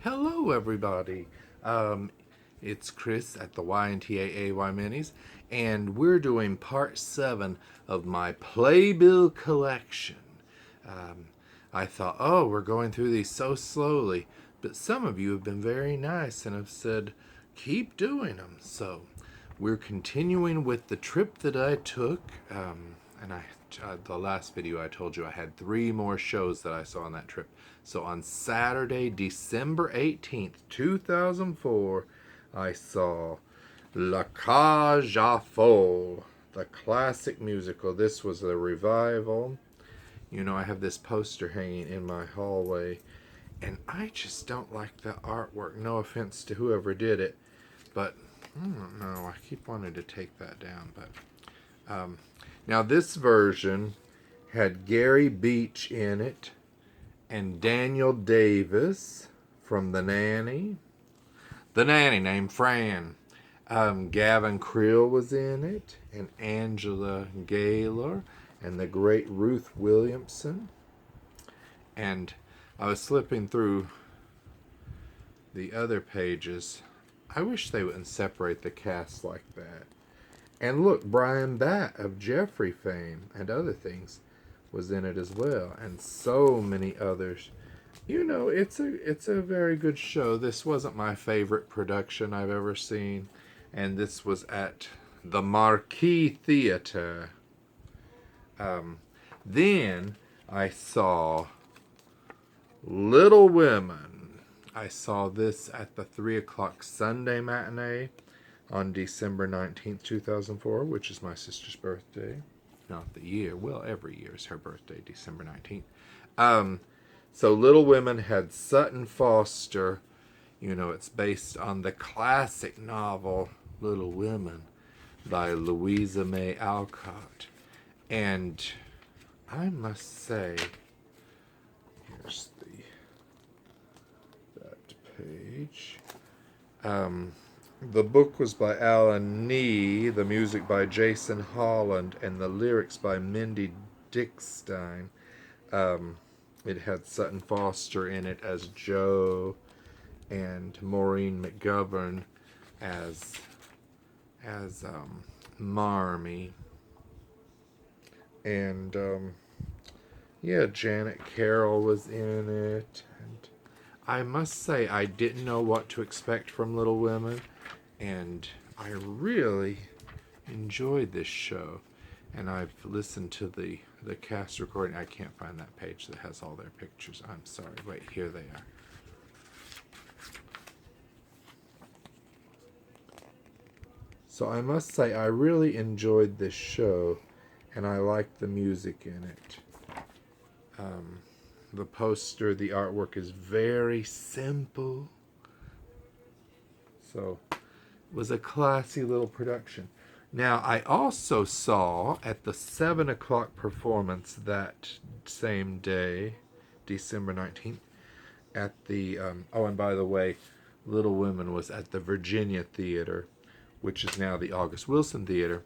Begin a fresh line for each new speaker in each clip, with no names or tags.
Hello, everybody. It's Chris at the YNTAAY Minis, and we're doing part 7 of my Playbill collection. Um, I thought, oh, we're going through these so slowly, but some of you have been very nice and have said, keep doing them. So we're continuing with the trip that I took, and the last video I told you I had 3 more shows that I saw on that trip. So on Saturday, December 18th, 2004, I saw La Cage aux Folles, the classic musical. This was a revival. You know, I have this poster hanging in my hallway, and I just don't like the artwork. No offense to whoever did it, but I don't know. I keep wanting to take that down, but now this version had Gary Beach in it and Daniel Davis from The Nanny. The Nanny named Fran. Gavin Creel was in it, and Angela Gaylor, and the great Ruth Williamson. And I was slipping through the other pages. I wish they wouldn't separate the cast like that. And look, Brian Batt of Jeffrey fame and other things was in it as well, and so many others. You know, it's a very good show. This wasn't my favorite production I've ever seen, and this was at the Marquis Theater. Then I saw Little Women. I saw this at the 3 o'clock Sunday matinee on December 19th, 2004, which is my sister's birthday. Not the year. Well, every year is her birthday, December 19th. So Little Women had Sutton Foster. You know, it's based on the classic novel Little Women by Louisa May Alcott. And I must say, here's that page. The book was by Alan Nee, the music by Jason Holland, and the lyrics by Mindy Dickstein. It had Sutton Foster in it as Jo, and Maureen McGovern as Marmee. And yeah, Janet Carroll was in it. And I must say, I didn't know what to expect from Little Women, and I really enjoyed this show. And I've listened to the cast recording. I can't find that page that has all their pictures. I'm sorry. Wait, here they are. So I must say, I really enjoyed this show, and I liked the music in it. The poster, the artwork is very simple. So it was a classy little production. Now, I also saw at the 7 o'clock performance that same day, December 19th, at the, oh, and by the way, Little Women was at the Virginia Theater, which is now the August Wilson Theater.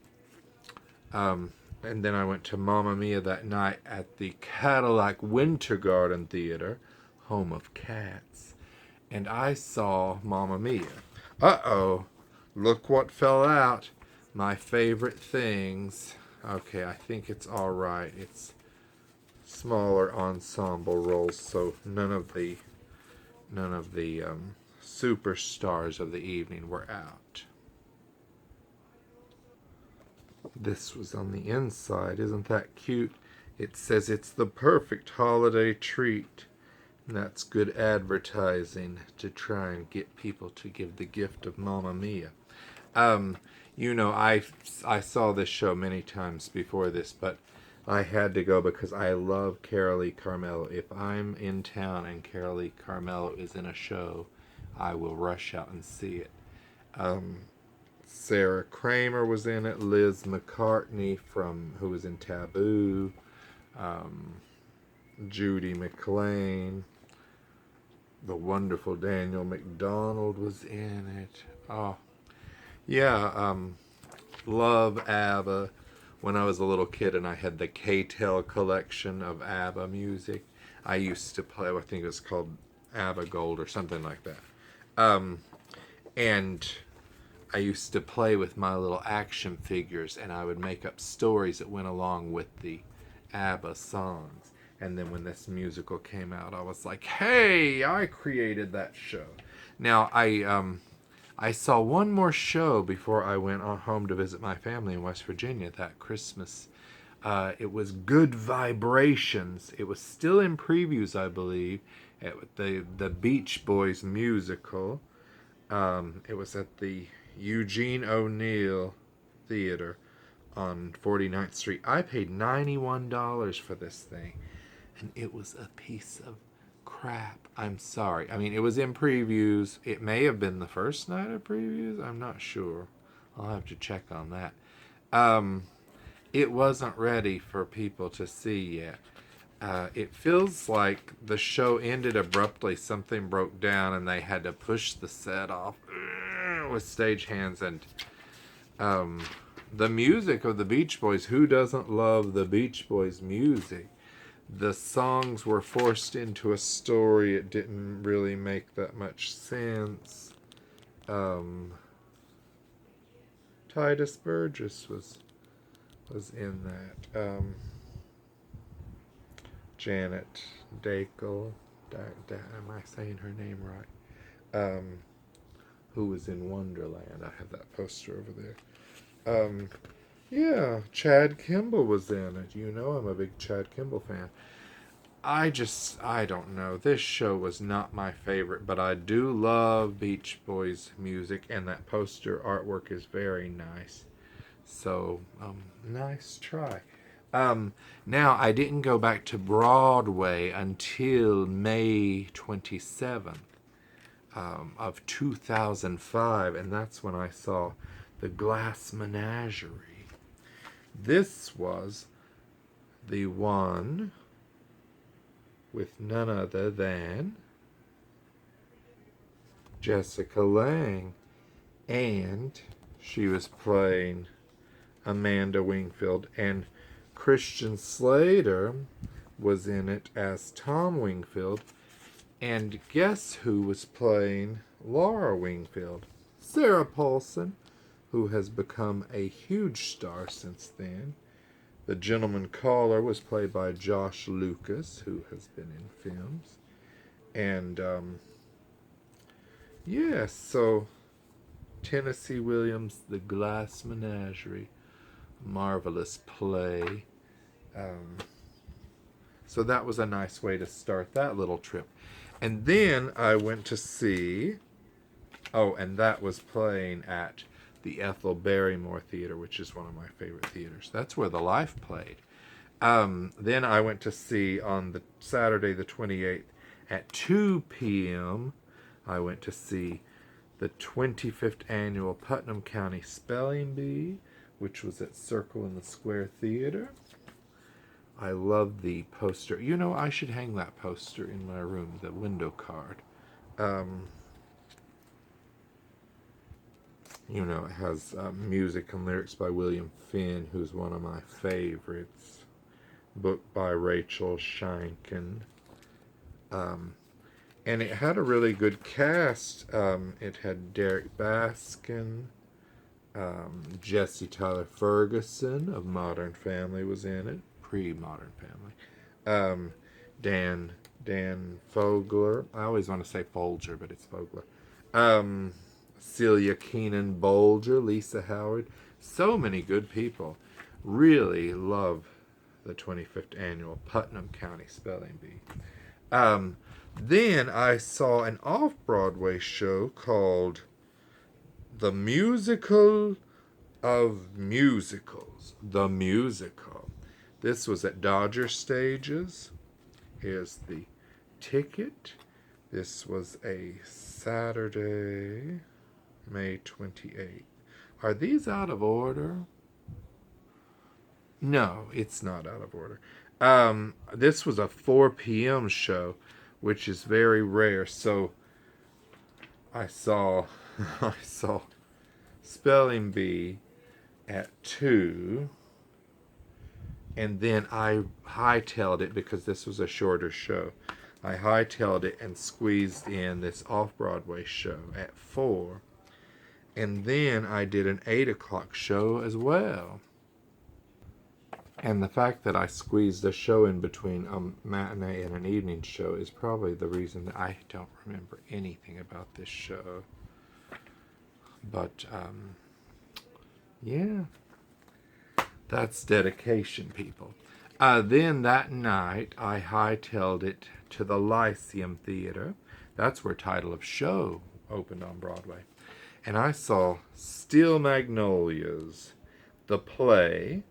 And then I went to Mamma Mia that night at the Cadillac Winter Garden Theater, home of cats. And I saw Mamma Mia. Uh-oh, look what fell out. My favorite things. Okay, I think it's all right. It's smaller ensemble roles, so none of the superstars of the evening were out. This was on the inside. Isn't that cute? It says it's the perfect holiday treat. And that's good advertising to try and get people to give the gift of Mamma Mia. You know, I saw this show many times before this, but I had to go because I love Carolee Carmello. If I'm in town and Carolee Carmello is in a show, I will rush out and see it. Sarah Kramer was in it. Liz McCartney, who was in Taboo. Judy McLean. The wonderful Daniel McDonald was in it. Oh, yeah. Love ABBA. When I was a little kid and I had the K-Tel collection of ABBA music, I used to play, I think it was called ABBA Gold or something like that. And I used to play with my little action figures, and I would make up stories that went along with the ABBA songs. And then when this musical came out, I was like, "Hey, I created that show." Now I saw one more show before I went on home to visit my family in West Virginia that Christmas. It was Good Vibrations. It was still in previews, I believe, at the Beach Boys musical. It was at the Eugene O'Neill Theater on 49th Street. I paid $91 for this thing, and it was a piece of crap. I'm sorry. I mean, it was in previews. It may have been the first night of previews. I'm not sure. I'll have to check on that. It wasn't ready for people to see yet. It feels like the show ended abruptly. Something broke down and they had to push the set off with stagehands. And the music of the Beach Boys, who doesn't love the Beach Boys music? The songs were forced into a story. It didn't really make that much sense. Titus Burgess was in that. Janet Dakel, am I saying her name right? Who was in Wonderland. I have that poster over there. Yeah, Chad Kimball was in it. You know I'm a big Chad Kimball fan. I don't know. This show was not my favorite, but I do love Beach Boys music, and that poster artwork is very nice. So, nice try. Now, I didn't go back to Broadway until May 27th of 2005, and that's when I saw The Glass Menagerie. This was the one with none other than Jessica Lange, and she was playing Amanda Wingfield, and Christian Slater was in it as Tom Wingfield. And guess who was playing Laura Wingfield? Sarah Paulson, who has become a huge star since then. The Gentleman Caller was played by Josh Lucas, who has been in films. And, yes, so Tennessee Williams, The Glass Menagerie. Marvelous play. So that was a nice way to start that little trip. And then I went to see, and that was playing at the Ethel Barrymore Theater, which is one of my favorite theaters. That's where The Life played. Then I went to see on the Saturday the 28th at 2 p.m. I went to see the 25th annual Putnam County Spelling Bee, which was at Circle in the Square Theater. I love the poster. You know, I should hang that poster in my room, the window card. You know, it has music and lyrics by William Finn, who's one of my favorites. Book by Rachel Shankin. And it had a really good cast. It had Derek Baskin. Jesse Tyler Ferguson of Modern Family was in it. Pre-Modern Family. Dan Fogler. I always want to say Folger, but it's Fogler. Celia Keenan Bolger, Lisa Howard. So many good people. Really love the 25th annual Putnam County Spelling Bee. Then I saw an off-Broadway show called The Musical of Musicals. The Musical. This was at Dodger Stages. Here's the ticket. This was a Saturday, May 28th. Are these out of order? No, it's not out of order. This was a 4 p.m. show, which is very rare. So I saw Spelling Bee at 2, and then I hightailed it because this was a shorter show. I hightailed it and squeezed in this off-Broadway show at 4. And then I did an 8 o'clock show as well. And the fact that I squeezed a show in between a matinee and an evening show is probably the reason that I don't remember anything about this show. But, yeah, that's dedication, people. Then that night, I hightailed it to the Lyceum Theater. That's where Title of Show opened on Broadway. And I saw Steel Magnolias, the play.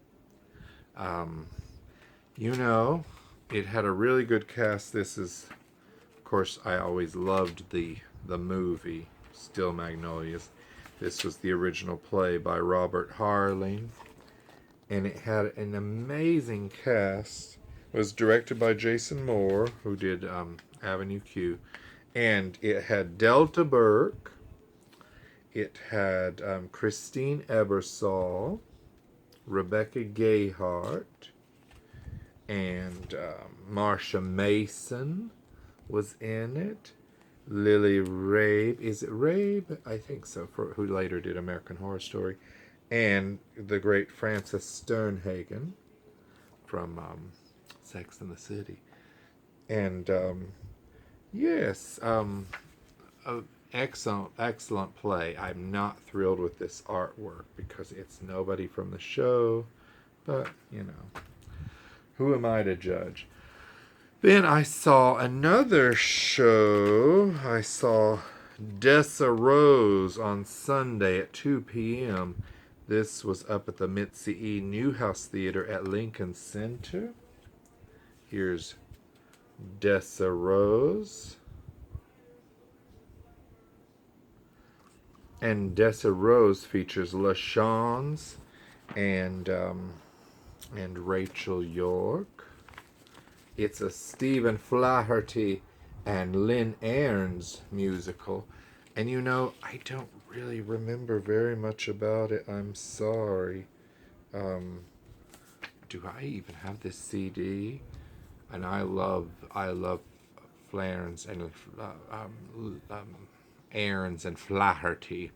You know, it had a really good cast. This is, of course, I always loved the movie, Steel Magnolias. This was the original play by Robert Harling. And it had an amazing cast. It was directed by Jason Moore, who did Avenue Q. And it had Delta Burke. It had Christine Ebersole, Rebecca Gayheart, and Marsha Mason was in it. Lily Rabe, is it Rabe? I think so, who later did American Horror Story. And the great Frances Sternhagen from Sex and the City. And yes, excellent play. I'm not thrilled with this artwork because it's nobody from the show, but you know, who am I to judge? Then I saw another show. I saw Dessa Rose on Sunday at 2 p.m. This was up at the Mitzi E. Newhouse Theater at Lincoln Center. Here's Dessa Rose. And Dessa Rose features LaShawns and Rachel York. It's a Stephen Flaherty and Lynn Ahrens musical. And you know, I don't really remember very much about it. I'm sorry. Do I even have this CD? And I love Flaherty and Ahrens and Flaherty.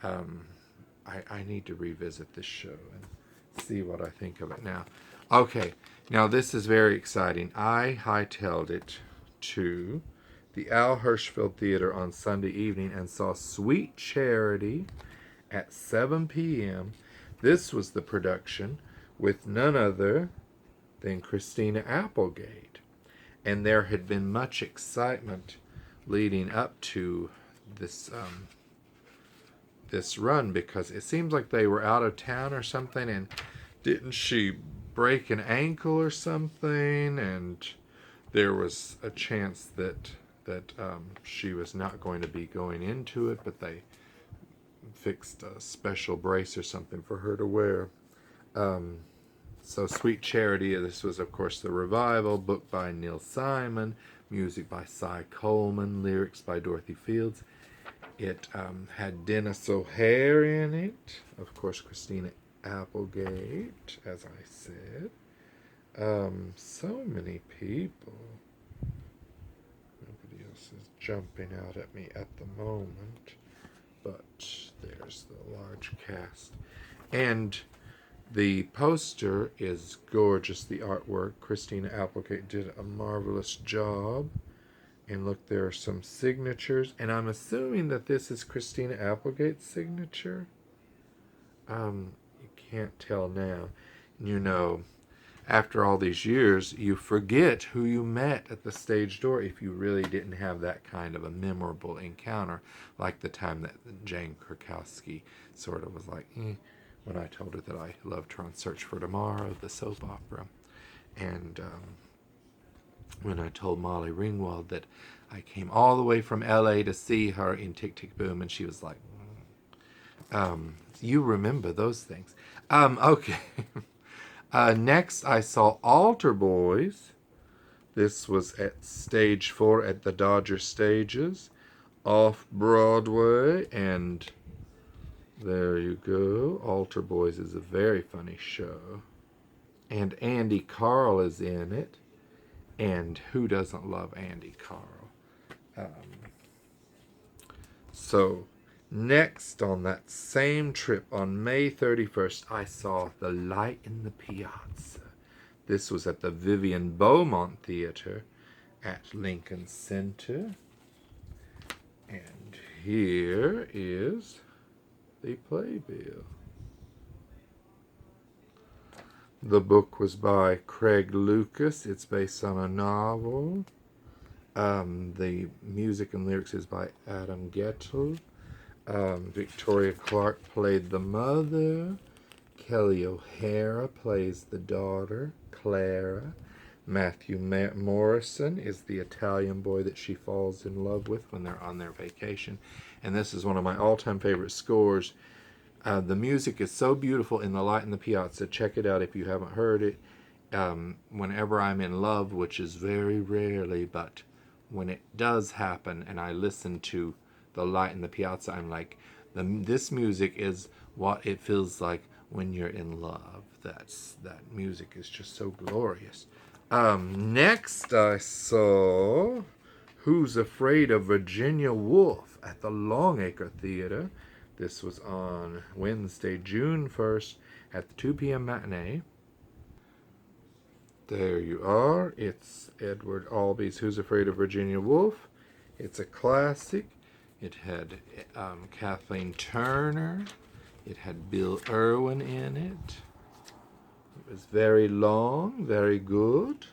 I need to revisit this show and see what I think of it now. Okay, now this is very exciting. I hightailed it to the Al Hirschfeld Theater on Sunday evening and saw Sweet Charity at 7 p.m. This was the production with none other than Christina Applegate. And there had been much excitement leading up to this this run because it seems like they were out of town or something, and didn't she break an ankle or something, and there was a chance that she was not going to be going into it, but they fixed a special brace or something for her to wear. So Sweet Charity, this was of course the revival, book by Neil Simon, music by Cy Coleman, lyrics by Dorothy Fields. It had Dennis O'Hare in it, of course Christina Applegate, as I said. So many people. Nobody else is jumping out at me at the moment, but there's the large cast. And the poster is gorgeous, the artwork. Christina Applegate did a marvelous job. And look, there are some signatures. And I'm assuming that this is Christina Applegate's signature. You can't tell now. You know, after all these years, you forget who you met at the stage door if you really didn't have that kind of a memorable encounter, like the time that Jane Krakowski sort of was like, when I told her that I loved her on Search for Tomorrow, the soap opera. And when I told Molly Ringwald that I came all the way from LA to see her in Tick Tick Boom, and she was like, you remember those things. Okay. Next, I saw Altar Boys. This was at Stage 4 at the Dodger Stages, off Broadway, and there you go. Altar Boys is a very funny show. And Andy Carl is in it. And who doesn't love Andy Carl? So next on that same trip on May 31st, I saw The Light in the Piazza. This was at the Vivian Beaumont Theater at Lincoln Center. And here is the playbill. The book was by Craig Lucas. It's based on a novel. The music and lyrics is by Adam Gettle. Victoria Clark played the mother. Kelly O'Hara plays the daughter, Clara. Matthew Morrison is the Italian boy that she falls in love with when they're on their vacation. And this is one of my all-time favorite scores. The music is so beautiful in The Light in the Piazza. Check it out if you haven't heard it. Whenever I'm in love, which is very rarely, but when it does happen and I listen to The Light in the Piazza, I'm like, this music is what it feels like when you're in love. That music is just so glorious. Next I saw Who's Afraid of Virginia Woolf at the Longacre Theater. This was on Wednesday, June 1st at the 2 p.m. matinee. There you are. It's Edward Albee's Who's Afraid of Virginia Woolf. It's a classic. It had Kathleen Turner. It had Bill Irwin in it. It was very long, very good.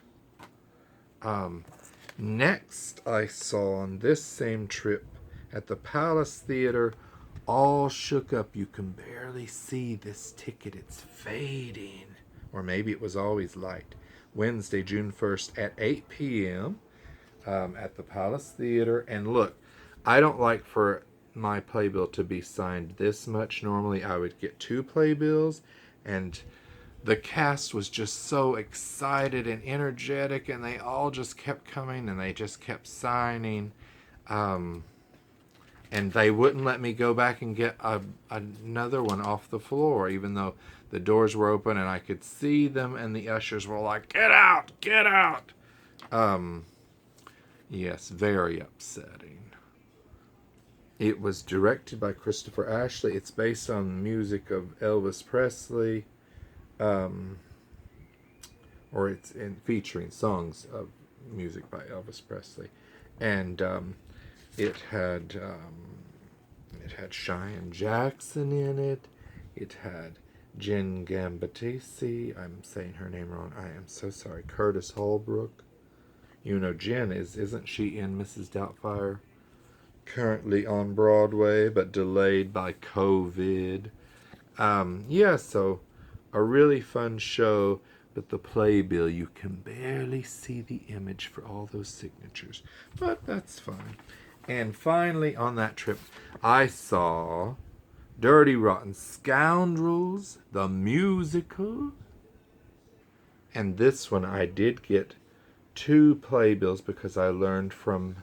Next, I saw on this same trip at the Palace Theater, All Shook Up. You can barely see this ticket. It's fading. Or maybe it was always light. Wednesday, June 1st at 8 p.m. At the Palace Theater. And look, I don't like for my playbill to be signed this much. Normally I would get 2 playbills, and the cast was just so excited and energetic, and they all just kept coming and they just kept signing. And they wouldn't let me go back and get another one off the floor, even though the doors were open and I could see them, and the ushers were like, "Get out, get out." Yes, very upsetting. It was directed by Christopher Ashley. It's based on the music of Elvis Presley, or it's featuring songs of music by Elvis Presley, and it had Cheyenne Jackson in it. It had Jen Gambatese. I'm saying her name wrong. I am so sorry. Curtis Holbrook. You know, Jen isn't she in Mrs. Doubtfire? Currently on Broadway, but delayed by COVID. Yeah, so a really fun show, but the playbill, you can barely see the image for all those signatures, but that's fine. And finally, on that trip, I saw Dirty Rotten Scoundrels, the musical. And this one I did get 2 playbills because I learned from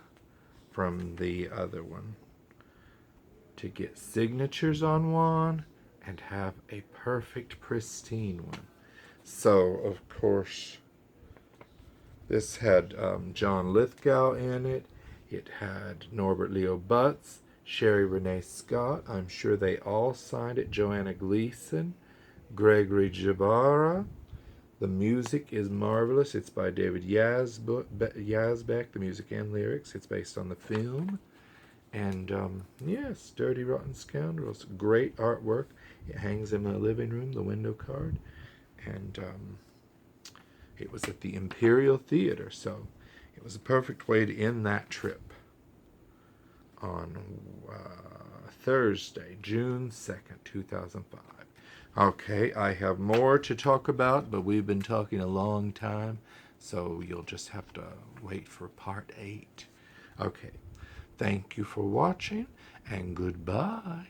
the other one to get signatures on one and have a perfect, pristine one. So, of course, this had John Lithgow in it. It had Norbert Leo Butz, Sherry Renee Scott. I'm sure they all signed it. Joanna Gleason, Gregory Jabara. The music is marvelous. It's by David Yazbek, the music and lyrics. It's based on the film. And yes, Dirty Rotten Scoundrels. Great artwork. It hangs in my living room, the window card. And it was at the Imperial Theater, so it was a perfect way to end that trip on Thursday, June 2nd, 2005. Okay, I have more to talk about, but we've been talking a long time, so you'll just have to wait for part 8. Okay, thank you for watching, and goodbye.